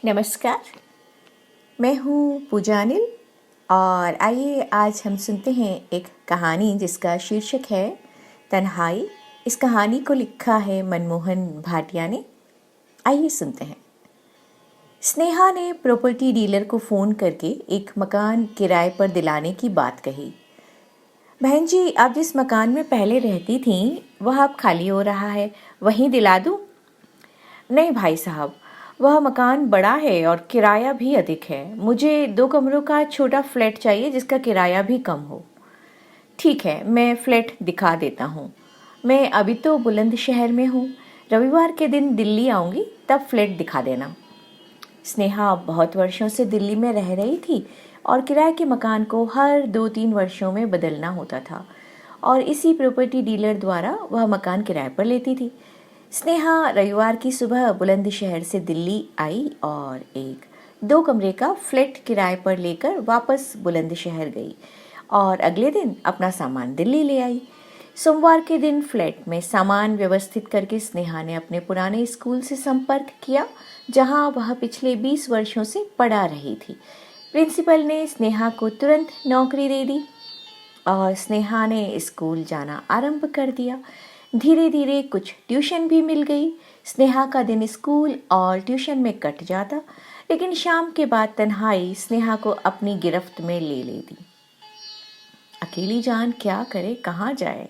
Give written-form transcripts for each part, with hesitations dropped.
नमस्कार। मैं हूँ पूजा अनिल और आइए आज हम सुनते हैं एक कहानी जिसका शीर्षक है तन्हाई। इस कहानी को लिखा है मनमोहन भाटिया ने। आइए सुनते हैं। स्नेहा ने प्रॉपर्टी डीलर को फ़ोन करके एक मकान किराए पर दिलाने की बात कही। बहन जी, आप जिस मकान में पहले रहती थीं वह अब खाली हो रहा है, वहीं दिला दूँ? नहीं भाई साहब, वह मकान बड़ा है और किराया भी अधिक है। मुझे 2 कमरों का छोटा फ्लैट चाहिए जिसका किराया भी कम हो। ठीक है, मैं फ्लैट दिखा देता हूँ। मैं अभी तो बुलंदशहर में हूँ, रविवार के दिन दिल्ली आऊँगी, तब फ्लैट दिखा देना। स्नेहा बहुत वर्षों से दिल्ली में रह रही थी और किराए के मकान को हर 2-3 वर्षों में बदलना होता था और इसी प्रॉपर्टी डीलर द्वारा वह मकान किराए पर लेती थी। स्नेहा रविवार की सुबह बुलंदशहर से दिल्ली आई और एक 2 कमरे का फ्लैट किराए पर लेकर वापस बुलंदशहर गई और अगले दिन अपना सामान दिल्ली ले आई। सोमवार के दिन फ्लैट में सामान व्यवस्थित करके स्नेहा ने अपने पुराने स्कूल से संपर्क किया जहां वह पिछले 20 वर्षों से पढ़ा रही थी। प्रिंसिपल ने स्नेहा को तुरंत नौकरी दे दी और स्नेहा ने स्कूल जाना आरंभ कर दिया। धीरे धीरे कुछ ट्यूशन भी मिल गई। स्नेहा का दिन स्कूल और ट्यूशन में कट जाता, लेकिन शाम के बाद तन्हाई स्नेहा को अपनी गिरफ्त में ले लेती। अकेली जान क्या करे, कहाँ जाए।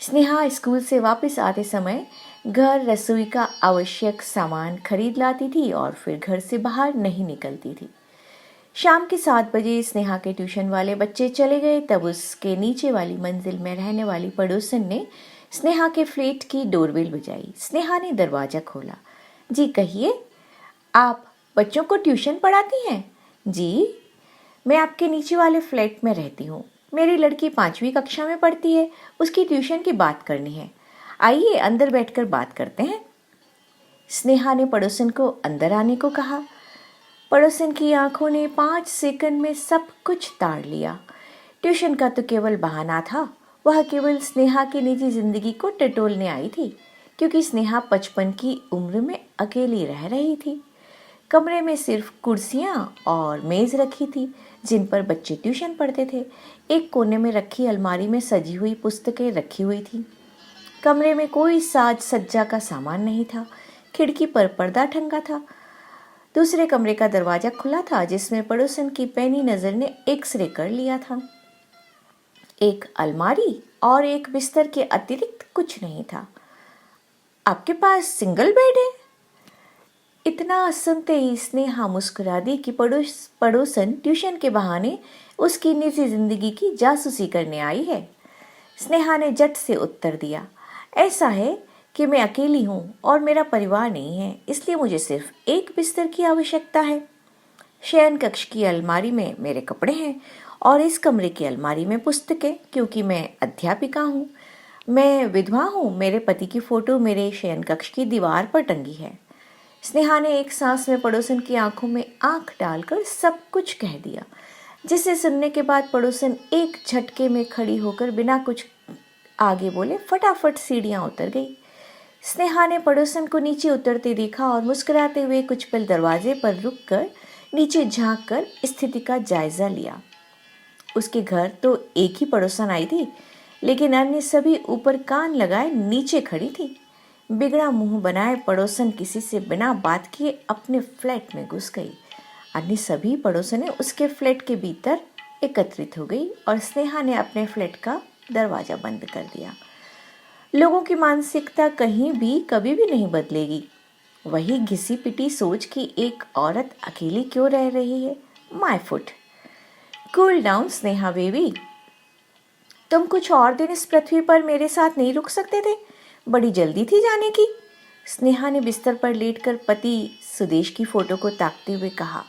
स्नेहा स्कूल से वापस आते समय घर रसोई का आवश्यक सामान खरीद लाती थी और फिर घर से बाहर नहीं निकलती थी। शाम के 7 बजे स्नेहा के ट्यूशन वाले बच्चे चले गए तब उसके नीचे वाली मंजिल में रहने वाली पड़ोसन ने स्नेहा के फ्लैट की डोरबेल बजाई। स्नेहा ने दरवाजा खोला। जी कहिए, आप बच्चों को ट्यूशन पढ़ाती हैं? जी, मैं आपके नीचे वाले फ्लैट में रहती हूँ। मेरी लड़की 5वीं कक्षा में पढ़ती है, उसकी ट्यूशन की बात करनी है। आइए अंदर बैठकर बात करते हैं। स्नेहा ने पड़ोसन को अंदर आने को कहा। पड़ोसन की आंखों ने 5 सेकंड में सब कुछ ताड़ लिया। ट्यूशन का तो केवल बहाना था, वह केवल स्नेहा की निजी जिंदगी को टटोलने आई थी, क्योंकि स्नेहा 55 की उम्र में अकेली रह रही थी। कमरे में सिर्फ कुर्सियां और मेज रखी थी जिन पर बच्चे ट्यूशन पढ़ते थे। एक कोने में रखी अलमारी में सजी हुई पुस्तकें रखी हुई थी। कमरे में कोई साज सज्जा का सामान नहीं था। खिड़की पर पर्दा टंगा था। दूसरे कमरे का दरवाजा खुला था जिसमें पड़ोसन की पैनी नजर ने एक्सरे कर लिया था। एक अलमारी और एक बिस्तर के अतिरिक्त कुछ नहीं था। आपके पास सिंगल बेड है? इतना सुनते ही स्नेहा मुस्कुरा दी कि पड़ोसन ट्यूशन के बहाने उसकी निजी जिंदगी की जासूसी करने आई है। स्नेहा ने झट से उत्तर दिया, ऐसा है कि मैं अकेली हूँ और मेरा परिवार नहीं है, इसलिए मुझे सिर्फ एक बिस्तर की आवश्यकता है। शयन कक्ष की अलमारी में मेरे कपड़े हैं और इस कमरे की अलमारी में पुस्तकें, क्योंकि मैं अध्यापिका हूँ। मैं विधवा हूँ। मेरे पति की फोटो मेरे शयन कक्ष की दीवार पर टंगी है। स्नेहा ने एक सांस में पड़ोसन की आंखों में आंख डालकर सब कुछ कह दिया, जिसे सुनने के बाद पड़ोसन एक झटके में खड़ी होकर बिना कुछ आगे बोले फटाफट सीढ़ियां उतर गई। स्नेहा ने पड़ोसन को नीचे उतरते देखा और मुस्कुराते हुए कुछ पल दरवाजे पर रुककर नीचे झांककर स्थिति का जायजा लिया। उसके घर तो एक ही पड़ोसन आई थी, लेकिन अन्य सभी ऊपर कान लगाए नीचे खड़ी थी। बिगड़ा मुंह बनाए पड़ोसन किसी से बिना बात किए अपने फ्लैट में घुस गई। अन्य सभी पड़ोसनें उसके फ्लैट के भीतर एकत्रित हो गई और स्नेहा ने अपने फ्लैट का दरवाजा बंद कर दिया। लोगों की मानसिकता कहीं भी कभी भी नहीं बदलेगी। वही घिसी पिटी सोच कि एक औरत अकेली क्यों रह रही है। My foot. Cool down Sneha baby. तुम कुछ और दिन इस पृथ्वी पर मेरे साथ नहीं रुक सकते थे? बड़ी जल्दी थी जाने की। स्नेहा ने बिस्तर पर लेटकर पति सुदेश की फोटो को ताकते हुए कहा,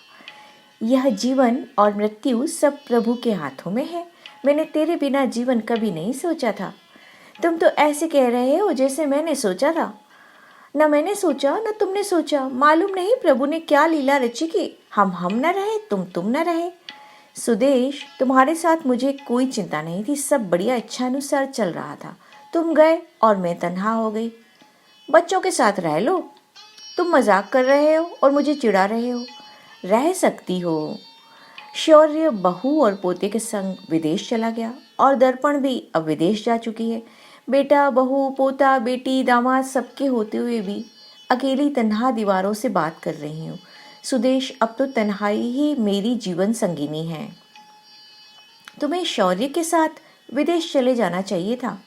यह जीवन और मृत्यु सब प्रभु के हाथों में है। मैंने तेरे बिना जीवन कभी नहीं सोचा था। तुम तो ऐसे कह रहे हो जैसे मैंने सोचा था। न मैंने सोचा न तुमने सोचा। मालूम नहीं प्रभु ने क्या लीला रची कि हम न रहे, तुम न रहे। सुदेश, तुम्हारे साथ मुझे कोई चिंता नहीं थी। सब बढ़िया इच्छानुसार चल रहा था। तुम गए और मैं तन्हा हो गई। बच्चों के साथ रह लो। तुम मजाक कर रहे हो और मुझे चिढ़ा रहे हो। रह सकती हो। शौर्य बहू और पोते के संग विदेश चला गया और दर्पण भी अब विदेश जा चुकी है। बेटा, बहू, पोता, बेटी, दामाद सबके होते हुए भी अकेली तन्हा दीवारों से बात कर रही हूँ। सुदेश, अब तो तन्हाई ही मेरी जीवन संगिनी है। तुम्हें शौर्य के साथ विदेश चले जाना चाहिए था।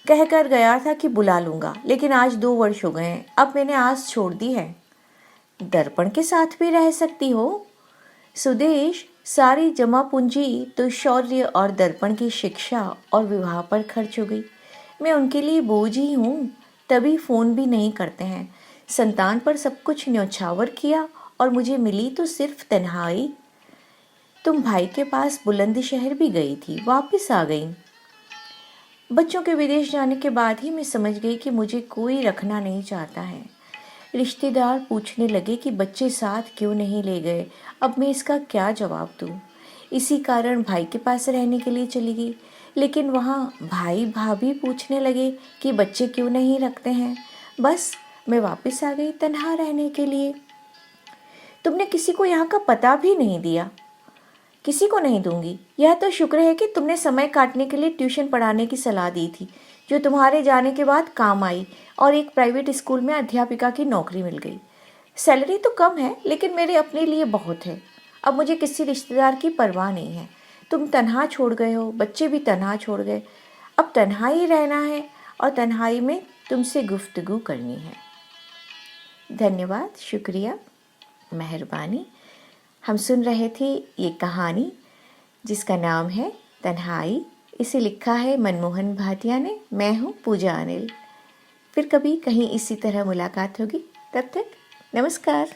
कहकर गया था कि बुला लूंगा, लेकिन आज 2 वर्ष हो गए हैं, अब मैंने आस छोड़ दी है। दर्पण के साथ भी रह सकती हो। सुदेश, सारी जमा पूंजी तो शौर्य और दर्पण की शिक्षा और विवाह पर खर्च हो गई। मैं उनके लिए बोझ ही हूँ, तभी फ़ोन भी नहीं करते हैं। संतान पर सब कुछ न्यौछावर किया और मुझे मिली तो सिर्फ तन्हाई। तुम भाई के पास बुलंदशहर भी गई थी, वापस आ गई। बच्चों के विदेश जाने के बाद ही मैं समझ गई कि मुझे कोई रखना नहीं चाहता है। रिश्तेदार पूछने लगे कि बच्चे साथ क्यों नहीं ले गए। अब मैं इसका क्या जवाब दूँ। इसी कारण भाई के पास रहने के लिए चली गई, लेकिन वहाँ भाई भाभी पूछने लगे कि बच्चे क्यों नहीं रखते हैं। बस मैं वापस आ गई तन्हा रहने के लिए। तुमने किसी को यहाँ का पता भी नहीं दिया। किसी को नहीं दूंगी। यह तो शुक्र है कि तुमने समय काटने के लिए ट्यूशन पढ़ाने की सलाह दी थी, जो तुम्हारे जाने के बाद काम आई, और एक प्राइवेट स्कूल में अध्यापिका की नौकरी मिल गई। सैलरी तो कम है, लेकिन मेरे अपने लिए बहुत है। अब मुझे किसी रिश्तेदार की परवाह नहीं है। तुम तन्हा छोड़ गए हो, बच्चे भी तन्हा छोड़ गए। अब तन्हा ही रहना है और तन्हाई में तुमसे गुफ्तगू करनी है। धन्यवाद, शुक्रिया, मेहरबानी। हम सुन रहे थे ये कहानी जिसका नाम है तन्हाई। इसे लिखा है मनमोहन भाटिया ने। मैं हूँ पूजा अनिल। फिर कभी कहीं इसी तरह मुलाकात होगी। तब तक नमस्कार।